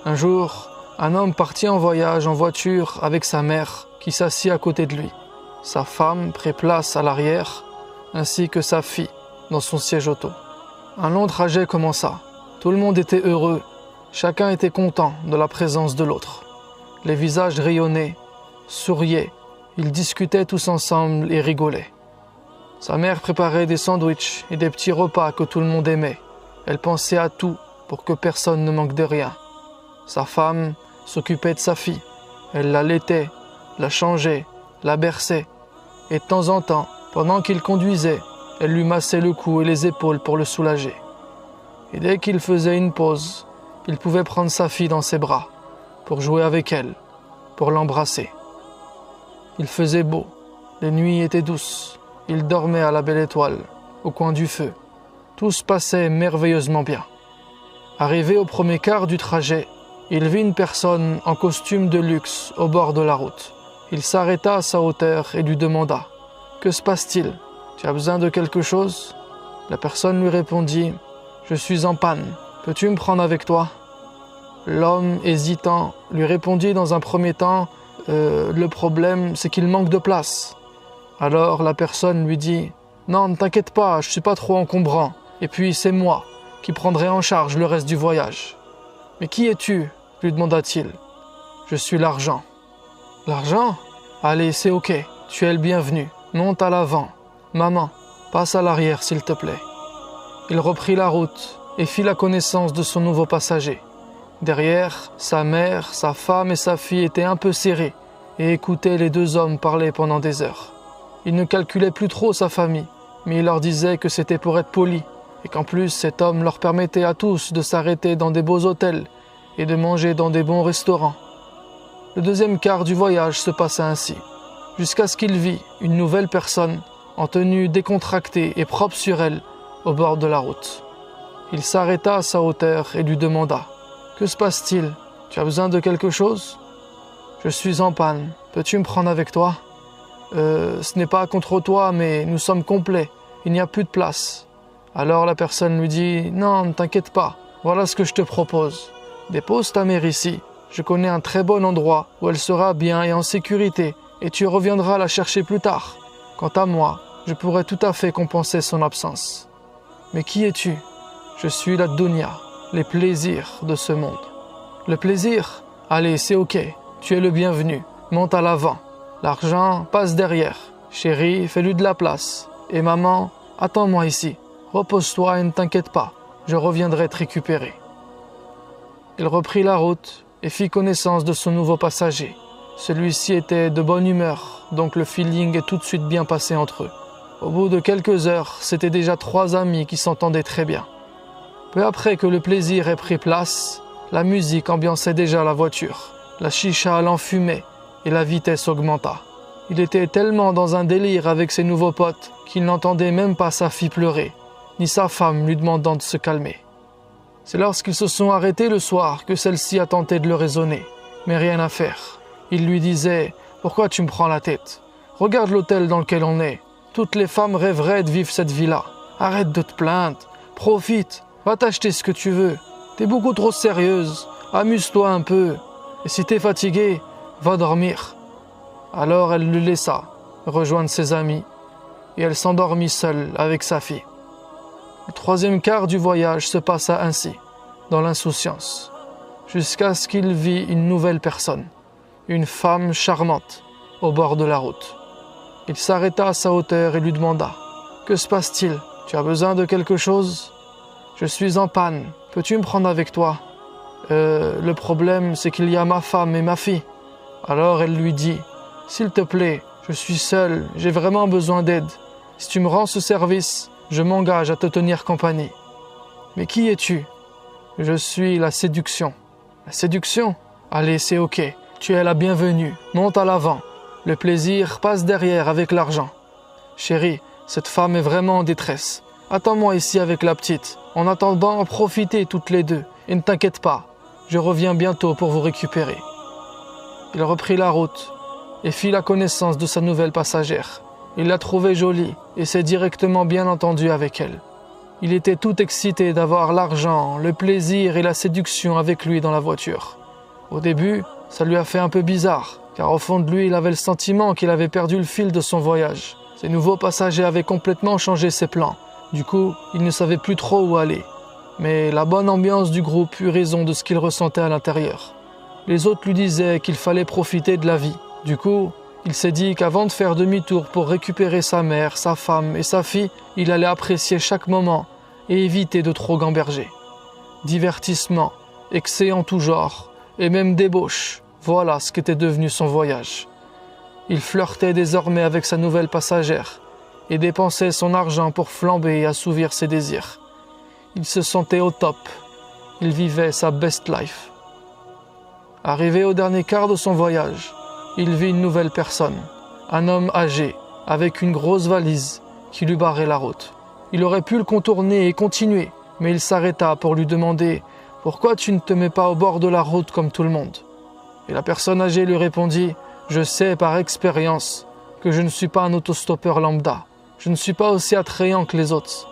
Un jour, un homme partit en voyage en voiture avec sa mère qui s'assit à côté de lui. Sa femme prit place à l'arrière, ainsi que sa fille dans son siège auto. Un long trajet commença. Tout le monde était heureux. Chacun était content de la présence de l'autre. Les visages rayonnaient, souriaient. Ils discutaient tous ensemble et rigolaient. Sa mère préparait des sandwichs et des petits repas que tout le monde aimait. Elle pensait à tout pour que personne ne manque de rien. Sa femme s'occupait de sa fille. Elle l'allaitait, la changeait, la berçait. Et de temps en temps, pendant qu'il conduisait, elle lui massait le cou et les épaules pour le soulager. Et dès qu'il faisait une pause, il pouvait prendre sa fille dans ses bras pour jouer avec elle, pour l'embrasser. Il faisait beau, les nuits étaient douces, il dormait à la belle étoile, au coin du feu. Tout se passait merveilleusement bien. Arrivé au premier quart du trajet, il vit une personne en costume de luxe au bord de la route. Il s'arrêta à sa hauteur et lui demanda « Que se passe-t-il ? Tu as besoin de quelque chose ?» La personne lui répondit « Je suis en panne, peux-tu me prendre avec toi ?» L'homme, hésitant, lui répondit dans un premier temps « Le problème, c'est qu'il manque de place. » Alors la personne lui dit « Non, ne t'inquiète pas, je ne suis pas trop encombrant, et puis c'est moi qui prendrai en charge le reste du voyage. »« Mais qui es-tu » lui demanda-t-il. « Je suis l'argent. »« L'argent ? Allez, c'est ok, tu es le bienvenu, monte à l'avant. Maman, passe à l'arrière s'il te plaît. » Il reprit la route et fit la connaissance de son nouveau passager. Derrière, sa mère, sa femme et sa fille étaient un peu serrées et écoutaient les deux hommes parler pendant des heures. Il ne calculait plus trop sa famille, mais il leur disait que c'était pour être poli et qu'en plus cet homme leur permettait à tous de s'arrêter dans des beaux hôtels et de manger dans des bons restaurants. Le deuxième quart du voyage se passa ainsi, jusqu'à ce qu'il vit une nouvelle personne en tenue décontractée et propre sur elle au bord de la route. Il s'arrêta à sa hauteur et lui demanda « Que se passe-t-il ? Tu as besoin de quelque chose ? » « Je suis en panne, peux-tu me prendre avec toi ? » Ce n'est pas contre toi, mais nous sommes complets, il n'y a plus de place. » Alors la personne lui dit « Non, ne t'inquiète pas, voilà ce que je te propose. Dépose ta mère ici, je connais un très bon endroit où elle sera bien et en sécurité, et tu reviendras la chercher plus tard. Quant à moi, je pourrais tout à fait compenser son absence. » « Mais qui es-tu ? » ?»« Je suis la dunya, les plaisirs de ce monde. »« Le plaisir ? Allez, c'est ok, tu es le bienvenu, monte à l'avant. L'argent passe derrière. Chérie, fais-lui de la place. Et maman, attends-moi ici. Repose-toi et ne t'inquiète pas, je reviendrai te récupérer. » Il reprit la route et fit connaissance de son nouveau passager. Celui-ci était de bonne humeur, donc le feeling est tout de suite bien passé entre eux. Au bout de quelques heures, c'étaient déjà 3 amis qui s'entendaient très bien. Peu après que le plaisir ait pris place, la musique ambiançait déjà la voiture. La chicha l'enfumait et la vitesse augmenta. Il était tellement dans un délire avec ses nouveaux potes qu'il n'entendait même pas sa fille pleurer, ni sa femme lui demandant de se calmer. C'est lorsqu'ils se sont arrêtés le soir que celle-ci a tenté de le raisonner, mais rien à faire. Il lui disait « Pourquoi tu me prends la tête ? Regarde l'hôtel dans lequel on est. Toutes les femmes rêveraient de vivre cette vie-là. Arrête de te plaindre, profite, va t'acheter ce que tu veux. T'es beaucoup trop sérieuse, amuse-toi un peu. Et si t'es fatigué, va dormir. » Alors elle le laissa rejoindre ses amis et elle s'endormit seule avec sa fille. Le troisième quart du voyage se passa ainsi, dans l'insouciance, jusqu'à ce qu'il vit une nouvelle personne, une femme charmante, au bord de la route. Il s'arrêta à sa hauteur et lui demanda « Que se passe-t-il ? Tu as besoin de quelque chose ? Je suis en panne, peux-tu me prendre avec toi ? Le problème, c'est qu'il y a ma femme et ma fille. » Alors elle lui dit « S'il te plaît, je suis seule, j'ai vraiment besoin d'aide. Si tu me rends ce service, je m'engage à te tenir compagnie. »« Mais qui es-tu ? » ?»« Je suis la séduction. »« La séduction ? Allez, c'est ok, tu es la bienvenue, monte à l'avant. Le plaisir passe derrière avec l'argent. Chérie, cette femme est vraiment en détresse. Attends-moi ici avec la petite. En attendant, profitez toutes les deux. Et ne t'inquiète pas, je reviens bientôt pour vous récupérer. » Il reprit la route et fit la connaissance de sa nouvelle passagère. Il l'a trouvée jolie et s'est directement bien entendu avec elle. Il était tout excité d'avoir l'argent, le plaisir et la séduction avec lui dans la voiture. Au début, ça lui a fait un peu bizarre, car au fond de lui, il avait le sentiment qu'il avait perdu le fil de son voyage. Ces nouveaux passagers avaient complètement changé ses plans. Du coup, il ne savait plus trop où aller. Mais la bonne ambiance du groupe eut raison de ce qu'il ressentait à l'intérieur. Les autres lui disaient qu'il fallait profiter de la vie. Du coup, il s'est dit qu'avant de faire demi-tour pour récupérer sa mère, sa femme et sa fille, il allait apprécier chaque moment et éviter de trop gamberger. Divertissement, excès en tout genre et même débauche, voilà ce qu'était devenu son voyage. Il flirtait désormais avec sa nouvelle passagère et dépensait son argent pour flamber et assouvir ses désirs. Il se sentait au top, il vivait sa best life. Arrivé au dernier quart de son voyage, il vit une nouvelle personne, un homme âgé, avec une grosse valise qui lui barrait la route. Il aurait pu le contourner et continuer, mais il s'arrêta pour lui demander « Pourquoi tu ne te mets pas au bord de la route comme tout le monde ?» Et la personne âgée lui répondit « Je sais par expérience que je ne suis pas un autostoppeur lambda. Je ne suis pas aussi attrayant que les autres.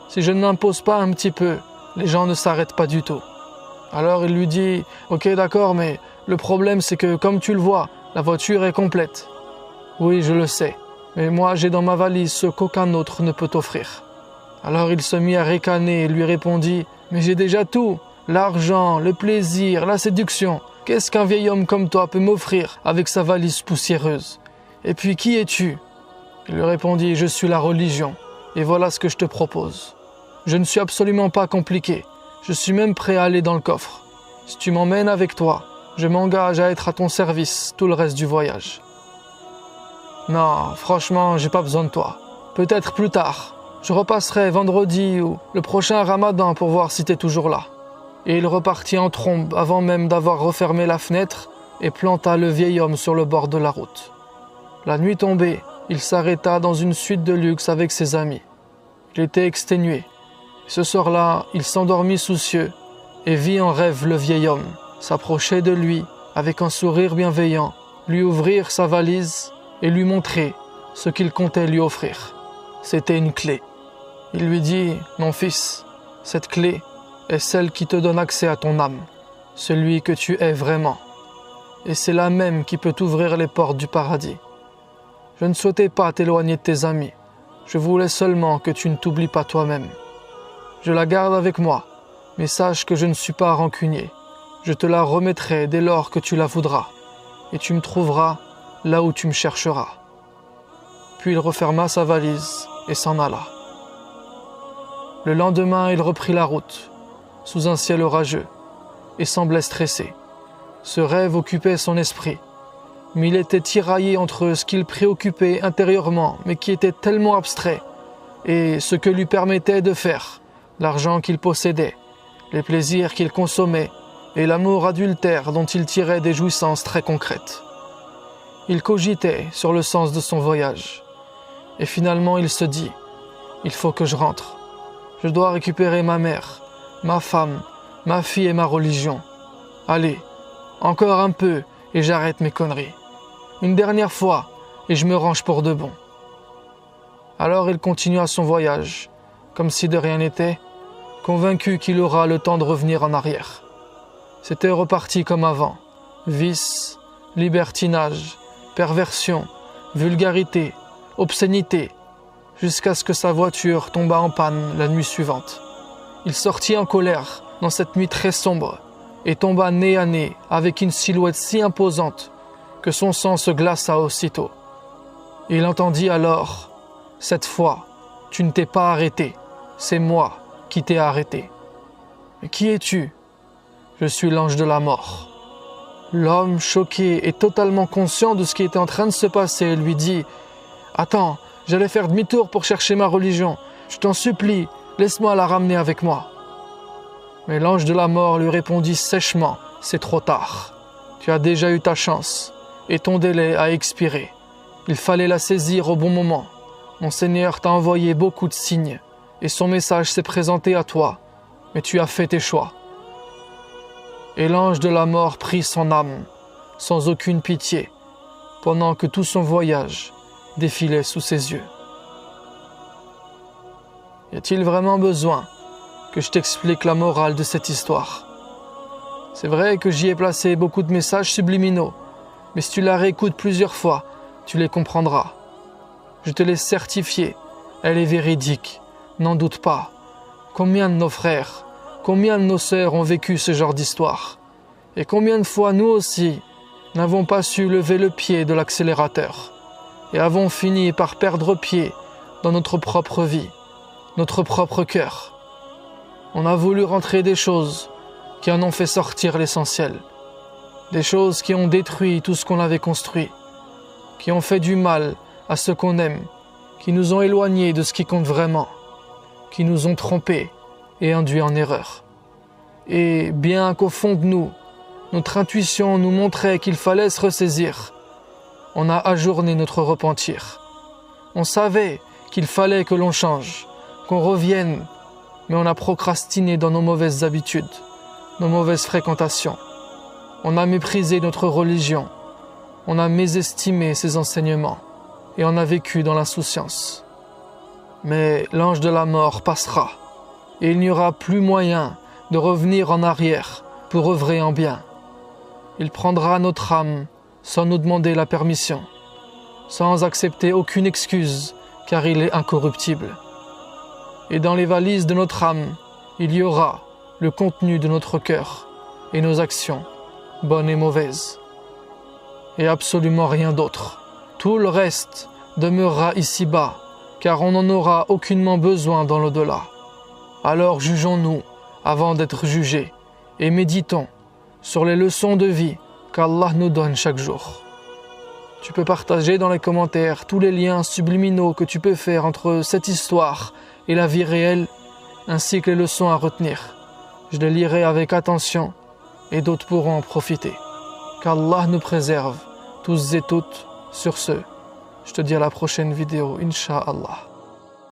Si je ne m'impose pas un petit peu, les gens ne s'arrêtent pas du tout. » Alors il lui dit « Ok d'accord, mais le problème c'est que comme tu le vois, la voiture est complète. » « Oui, je le sais, mais moi j'ai dans ma valise ce qu'aucun autre ne peut offrir. » Alors il se mit à ricaner et lui répondit « Mais j'ai déjà tout, l'argent, le plaisir, la séduction. Qu'est-ce qu'un vieil homme comme toi peut m'offrir avec sa valise poussiéreuse? Et puis qui es-tu » Il lui répondit « Je suis la religion, et voilà ce que je te propose. Je ne suis absolument pas compliqué, je suis même prêt à aller dans le coffre. Si tu m'emmènes avec toi, je m'engage à être à ton service tout le reste du voyage. » « Non, franchement, j'ai pas besoin de toi. Peut-être plus tard. Je repasserai vendredi ou le prochain Ramadan pour voir si t'es toujours là. » Et il repartit en trombe avant même d'avoir refermé la fenêtre et planta le vieil homme sur le bord de la route. La nuit tombée, il s'arrêta dans une suite de luxe avec ses amis. Il était exténué. Ce soir-là, il s'endormit soucieux et vit en rêve le vieil homme s'approcher de lui avec un sourire bienveillant, lui ouvrir sa valise et lui montrer ce qu'il comptait lui offrir. C'était une clé. Il lui dit « Mon fils, cette clé est celle qui te donne accès à ton âme, celui que tu es vraiment. Et c'est la même qui peut t'ouvrir les portes du paradis. Je ne souhaitais pas t'éloigner de tes amis. Je voulais seulement que tu ne t'oublies pas toi-même. Je la garde avec moi, mais sache que je ne suis pas rancunier. Je te la remettrai dès lors que tu la voudras, et tu me trouveras là où tu me chercheras. » Puis il referma sa valise et s'en alla. Le lendemain, il reprit la route, sous un ciel orageux, et semblait stressé. Ce rêve occupait son esprit, mais il était tiraillé entre ce qu'il préoccupait intérieurement, mais qui était tellement abstrait, et ce que lui permettait de faire, l'argent qu'il possédait, les plaisirs qu'il consommait, et l'amour adultère dont il tirait des jouissances très concrètes. Il cogitait sur le sens de son voyage. Et finalement, il se dit « Il faut que je rentre. Je dois récupérer ma mère, ma femme, ma fille et ma religion. Allez, encore un peu et j'arrête mes conneries. Une dernière fois et je me range pour de bon. » Alors il continua son voyage, comme si de rien n'était, convaincu qu'il aura le temps de revenir en arrière. C'était reparti comme avant. Vice, libertinage, perversion, vulgarité, obscénité, jusqu'à ce que sa voiture tomba en panne la nuit suivante. Il sortit en colère dans cette nuit très sombre et tomba nez à nez avec une silhouette si imposante que son sang se glaça aussitôt. Il entendit alors « Cette fois, tu ne t'es pas arrêté, c'est moi qui t'ai arrêté. »« Mais qui es-tu » ?»« Je suis l'ange de la mort. » L'homme, choqué et totalement conscient de ce qui était en train de se passer, lui dit « Attends, j'allais faire demi-tour pour chercher ma religion. Je t'en supplie, laisse-moi la ramener avec moi. » Mais l'ange de la mort lui répondit sèchement « C'est trop tard. Tu as déjà eu ta chance et ton délai a expiré. Il fallait la saisir au bon moment. Mon Seigneur t'a envoyé beaucoup de signes et son message s'est présenté à toi, mais tu as fait tes choix. » Et l'ange de la mort prit son âme, sans aucune pitié, pendant que tout son voyage défilait sous ses yeux. Y a-t-il vraiment besoin que je t'explique la morale de cette histoire? C'est vrai que j'y ai placé beaucoup de messages subliminaux, mais si tu la réécoutes plusieurs fois, tu les comprendras. Je te l'ai certifiée, elle est véridique, n'en doute pas. Combien de nos frères, combien de nos sœurs ont vécu ce genre d'histoire? Et combien de fois nous aussi n'avons pas su lever le pied de l'accélérateur et avons fini par perdre pied dans notre propre vie, notre propre cœur. On a voulu rentrer des choses qui en ont fait sortir l'essentiel, des choses qui ont détruit tout ce qu'on avait construit, qui ont fait du mal à ce qu'on aime, qui nous ont éloignés de ce qui compte vraiment, qui nous ont trompés et induits en erreur. Et bien qu'au fond de nous, notre intuition nous montrait qu'il fallait se ressaisir, on a ajourné notre repentir. On savait qu'il fallait que l'on change, qu'on revienne, mais on a procrastiné dans nos mauvaises habitudes, nos mauvaises fréquentations. On a méprisé notre religion, on a mésestimé ses enseignements et on a vécu dans l'insouciance. Mais l'ange de la mort passera et il n'y aura plus moyen de revenir en arrière pour œuvrer en bien. Il prendra notre âme sans nous demander la permission, sans accepter aucune excuse car il est incorruptible. Et dans les valises de notre âme, il y aura le contenu de notre cœur et nos actions, bonnes et mauvaises. Et absolument rien d'autre. Tout le reste demeurera ici-bas, car on n'en aura aucunement besoin dans l'au-delà. Alors jugeons-nous avant d'être jugés et méditons sur les leçons de vie qu'Allah nous donne chaque jour. Tu peux partager dans les commentaires tous les liens subliminaux que tu peux faire entre cette histoire et la vie réelle, ainsi que les leçons à retenir. Je les lirai avec attention et d'autres pourront en profiter. Qu'Allah nous préserve tous et toutes. Sur ce, je te dis à la prochaine vidéo, Inch'Allah.